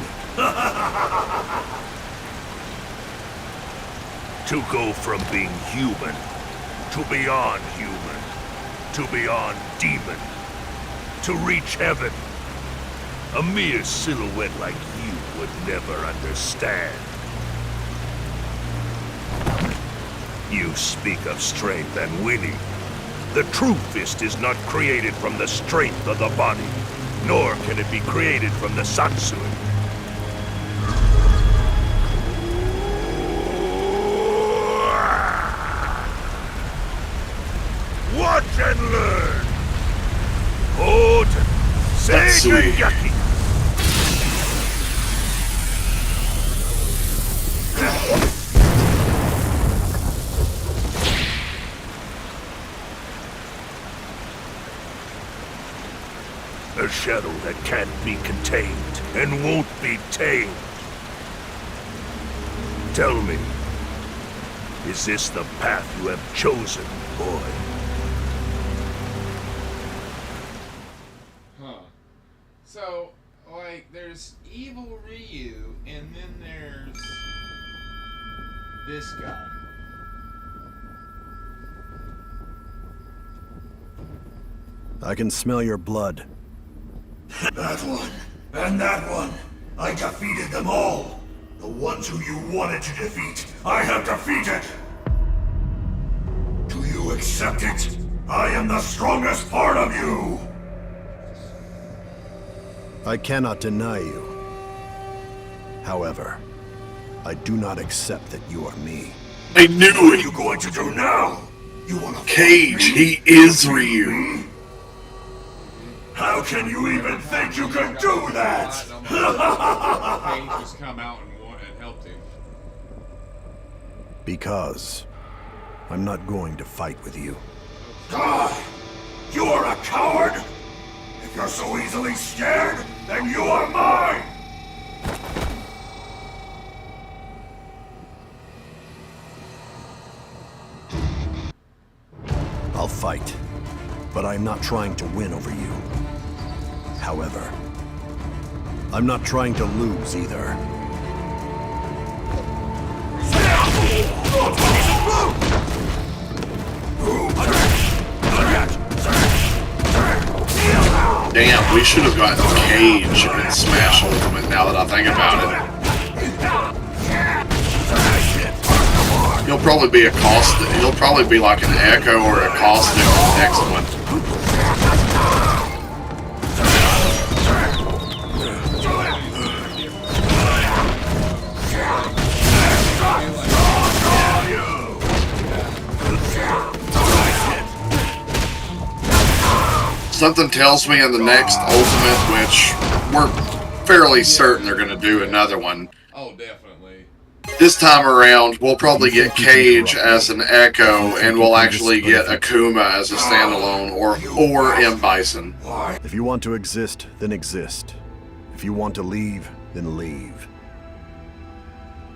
To go from being human to beyond human, to beyond demon, to reach heaven. A mere silhouette like you would never understand. You speak of strength and winning. The true fist is not created from the strength of the body, nor can it be created from the Satsui. Watch and learn! Oden, Seigayaki! A shadow that can't be contained and won't be tamed. Tell me, is this the path you have chosen, boy? So, like, there's evil Ryu, and then there's this guy. I can smell your blood. That one, and that one. I defeated them all. The ones who you wanted to defeat, I have defeated. Do you accept it? I am the strongest part of you. I cannot deny you. However, I do not accept that you are me. I knew it! What are you going to do now? You want to Cage, he is Ryu. How can you even think you can do that? Cage just come out and helped him. Because I'm not going to fight with you. Die! You are a coward! If you're so easily scared, then you are mine! I'll fight, but I'm not trying to win over you. However, I'm not trying to lose either. Damn, we should have gotten Cage in Smash Ultimate now that I think about it. He'll probably be a Caustic. He'll probably be like an Echo or a Caustic in the next one. Something tells me in the next Ultimate, which we're fairly certain they're going to do another one. Oh, definitely. This time around, we'll probably get Cage as an Echo, and we'll actually get Akuma as a standalone, or M. Bison. If you want to exist, then exist. If you want to leave, then leave.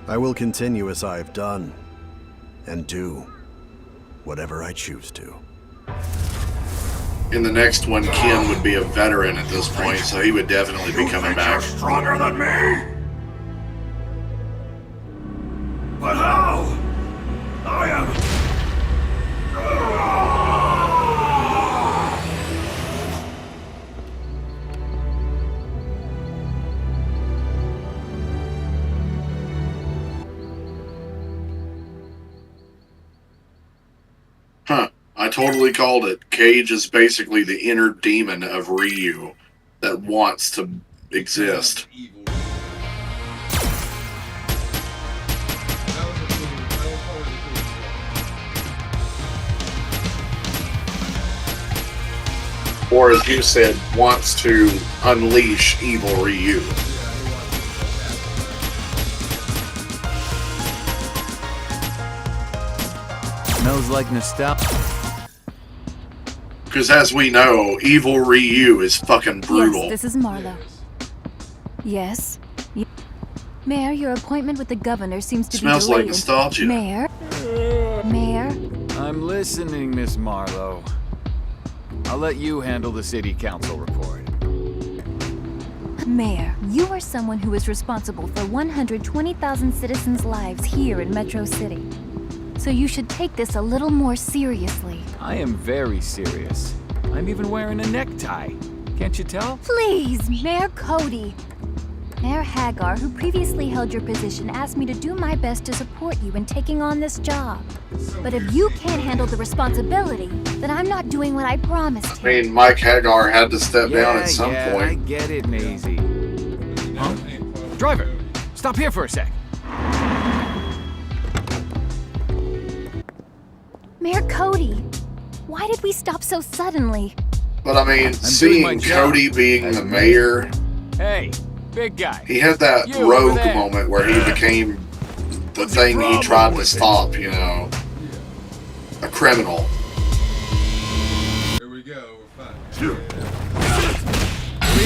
I will continue as I have done, and do whatever I choose to. In the next one, Ken would be a veteran at this point, so he would definitely be coming back. Stronger than me? But how? I am... Huh. I totally called it. Cage is basically the inner demon of Ryu that wants to exist. Or as you said, wants to unleash evil Ryu. Smells like nostalgia. Because as we know, evil Ryu is fucking brutal. Yes, this is Marlo. Yes? Mayor, your appointment with the governor seems to Smells be like delayed. nostalgia. Mayor? Mayor? I'm listening, Miss Marlowe. I'll let you handle the city council report. Mayor, you are someone who is responsible for 120,000 citizens' lives here in Metro City. So you should take this a little more seriously. I am very serious. I'm even wearing a necktie. Can't you tell? Please, Mayor Cody. Mayor Hagar, who previously held your position, asked me to do my best to support you in taking on this job. But if you can't handle the responsibility, then I'm not doing what I promised I him. mean, Mike Hagar had to step down at some I point. get it, Maisie. Huh? Driver, stop here for a sec. Mayor Cody, why did we stop so suddenly? But I mean, seeing Cody being the mayor, Hey, big guy. he had that You over rogue there. moment where he became the thing he tried to stop, you know. A criminal. Here we go. We're fine. Believe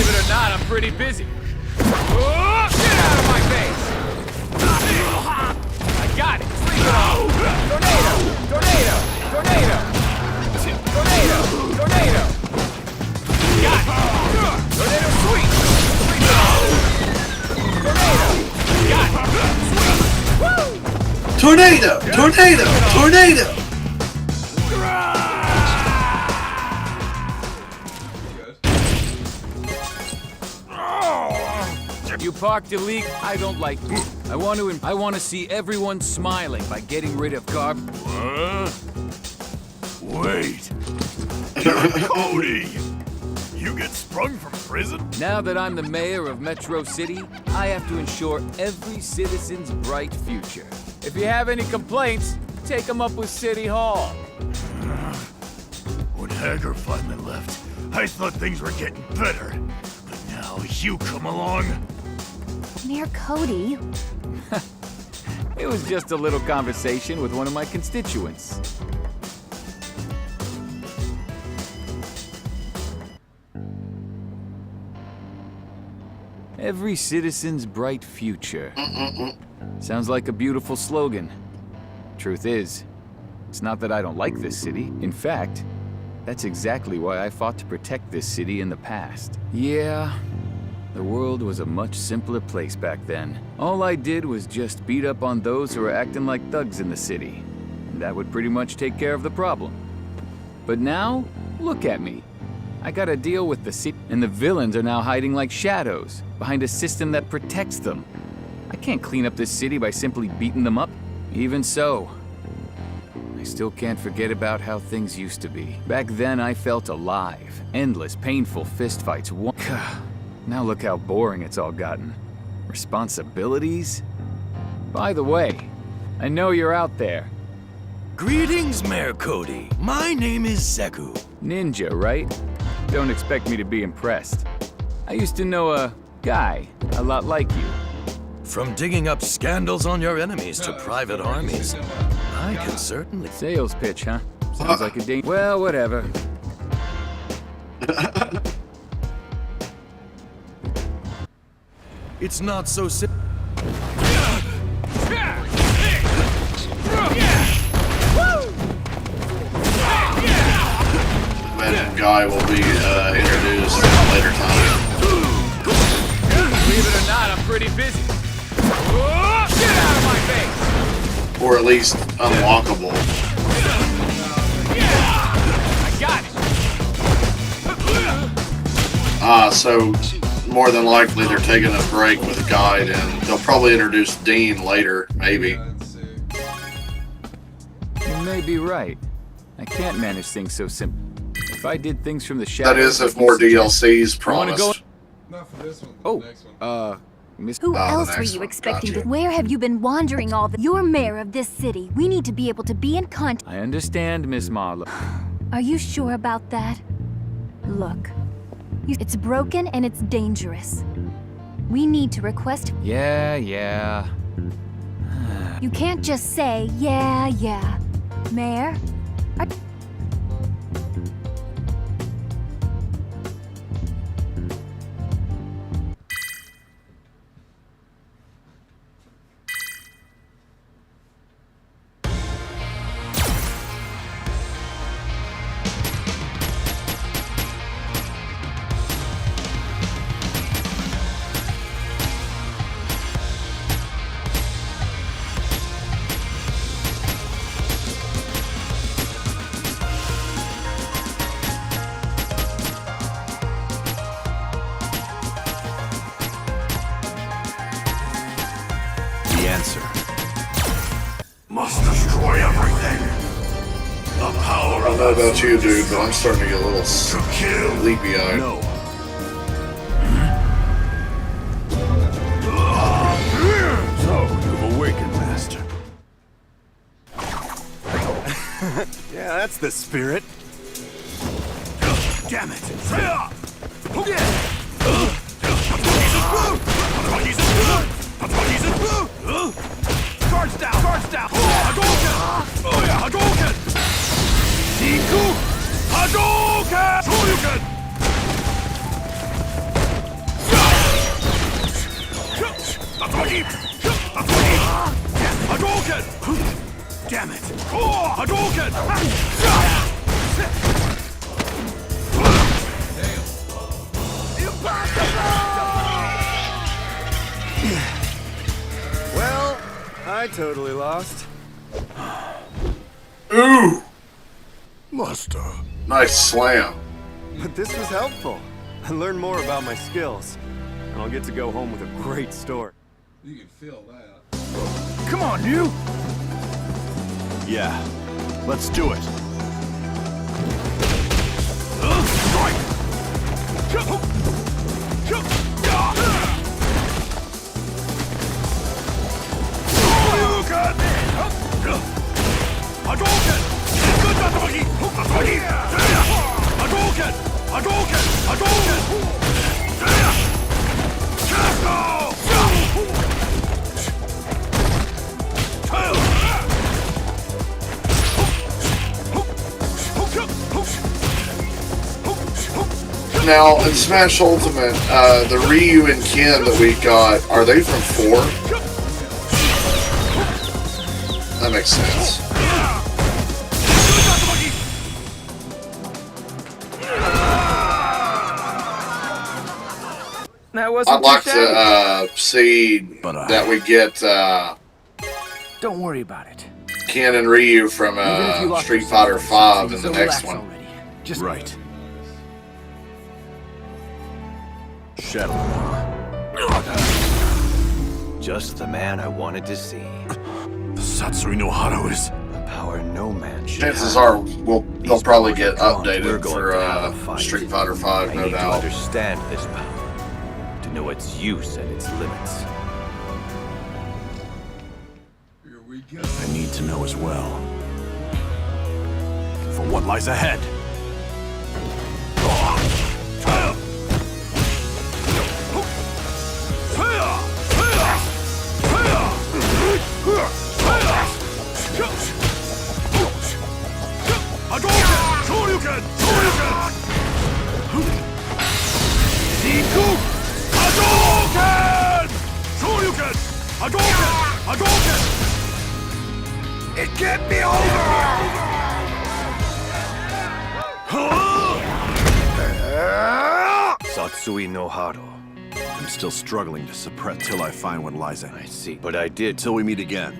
it or not, I'm pretty busy. Oh, get out of my face! I got it. Freak it all. Tornado! Tornado! Tornado! Tornado! Tornado! Got it! Tornado sweep! Freak it all. Tornado! Got it! Sweep! Woo! Tornado! Tornado! Tornado! You parked illegal. I don't like it. I want to see everyone smiling by getting rid of Garb. Wait. You're Cody. You get sprung from prison? Now that I'm the mayor of Metro City, I have to ensure every citizen's bright future. If you have any complaints, take them up with City Hall. When Hagar finally left, I thought things were getting better. But now you come along. Mayor Cody, It was just a little conversation with one of my constituents. Every citizen's bright future. Sounds like a beautiful slogan. Truth is, it's not that I don't like this city. In fact, that's exactly why I fought to protect this city in the past. Yeah, The world was a much simpler place back then. All I did was just beat up on those who were acting like thugs in the city. And that would pretty much take care of the problem. But now, look at me. I gotta deal with the city, and the villains are now hiding like shadows behind a system that protects them. I can't clean up this city by simply beating them up. Even so, I still can't forget about how things used to be. Back then, I felt alive. Endless, painful fistfights. Now look how boring it's all gotten. Responsibilities? By the way, I know you're out there. Greetings, Mayor Cody. My name is Zeku. Ninja, right? Don't expect me to be impressed. I used to know a guy a lot like you. From digging up scandals on your enemies to private armies, I can certainly... Sales pitch, huh? Sounds like a ding. Well, whatever. It's not so simple. Imagine Guy will be introduced at a later time. Believe it or not, I'm pretty busy. Get out of my face! Or at least unlockable. I got it! So more than likely they're taking a break with a guide, and they'll probably introduce Dean later, maybe. You may be right. I can't manage things so simple. If I did things from the shadows... That is if more DLCs promised. Not for this one. Oh, The next one. Who the else were next you one. expecting Gotcha. to? Where have you been wandering all the? You're mayor of this city. We need to be able to be in contact. I understand, Miss Marlowe. Are you sure about that? Look, it's broken and it's dangerous. We need to request. Yeah. You can't just say, yeah. Mayor? The answer. Must destroy everything. The power I don't know about you, dude, but I'm starting to get a little sleepy-eyed. No. So, you've awakened, Master. Yeah, that's the spirit. Damn it! Guards down! Guards down! Hadouken! Oh yeah, Hadouken! Iku! Hadouken! Shoryuken! Hadouken! Hadouken! Damn it! Oh, Hadouken! Well, I totally lost. Ooh! Master. Nice slam. But this was helpful. I learned more about my skills. And I'll get to go home with a great story. You can feel that. Come on, you! Yeah, let's do it. Now, in Smash Ultimate, the Ryu and Ken that we got, are they from 4? That makes sense. That wasn't I'd like too shabby. to see that we get Don't worry about it. Ken and Ryu from Even if you lost Street your Fighter senses, V in so the next relax one. already. Just right. Shadow. Just the man I wanted to see. Satsui no Hado is a power no man should Chances have. are they'll probably get We're updated going for to have a fight. Street Fighter V, I no need to doubt. understand this power, to know its use and its limits. I need to know as well. For what lies ahead. It can't be over! Satsui no Hado. I'm still struggling to suppress till I find what lies ahead. I see, but I did. Till we meet again.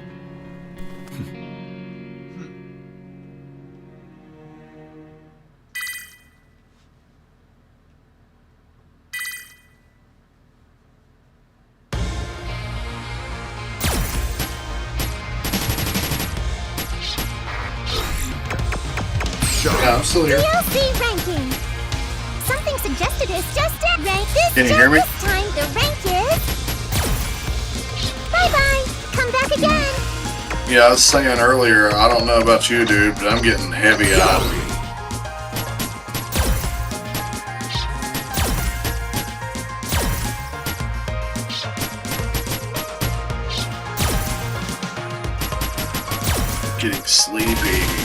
Yeah, I'm still here. DLC ranking. Something suggested it's just a rank this Can you hear me? This time the rank is. Bye-bye. Come back again. Yeah, I was saying earlier, I don't know about you, dude, but I'm getting heavy-eyed. Getting sleepy.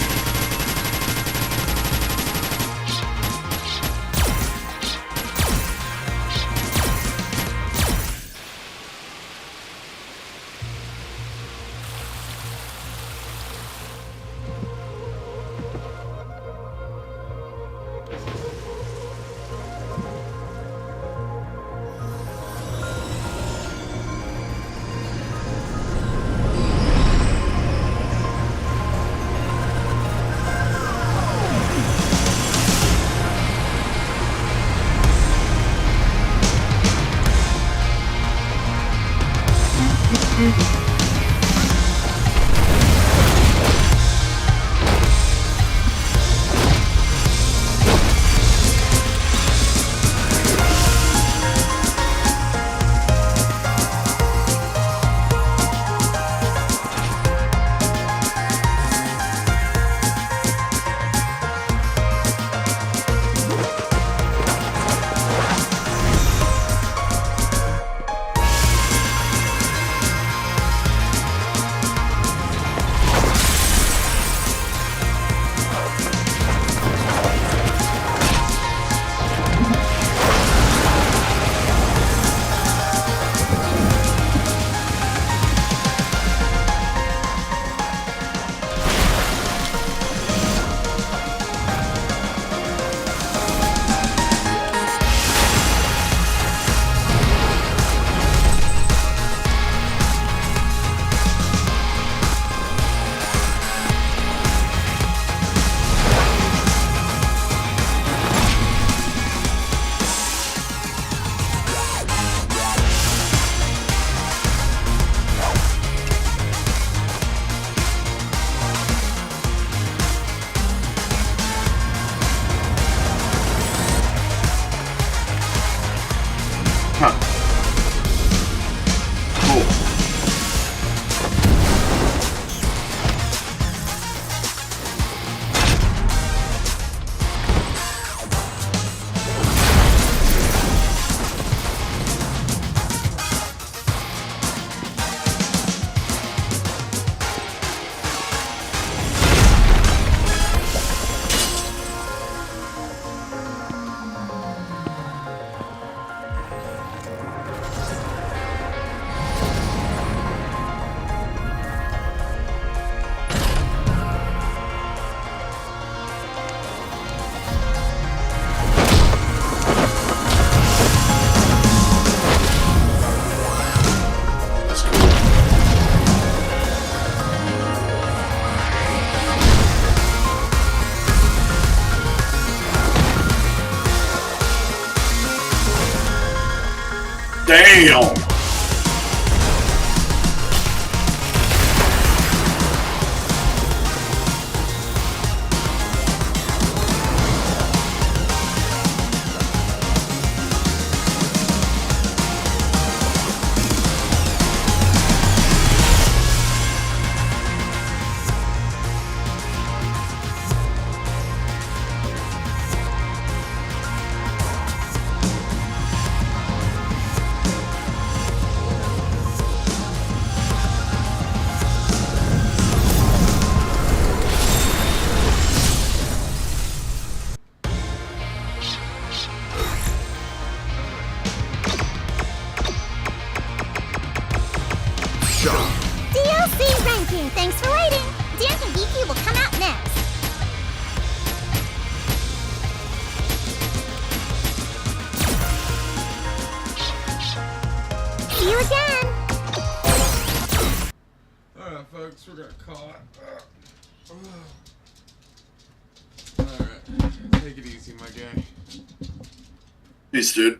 Damn! DLC ranking. Thanks for waiting. Dance and DQ will come out next. See you again. Alright, folks, we're gonna call it. Alright, take it easy, my guy. Peace, dude.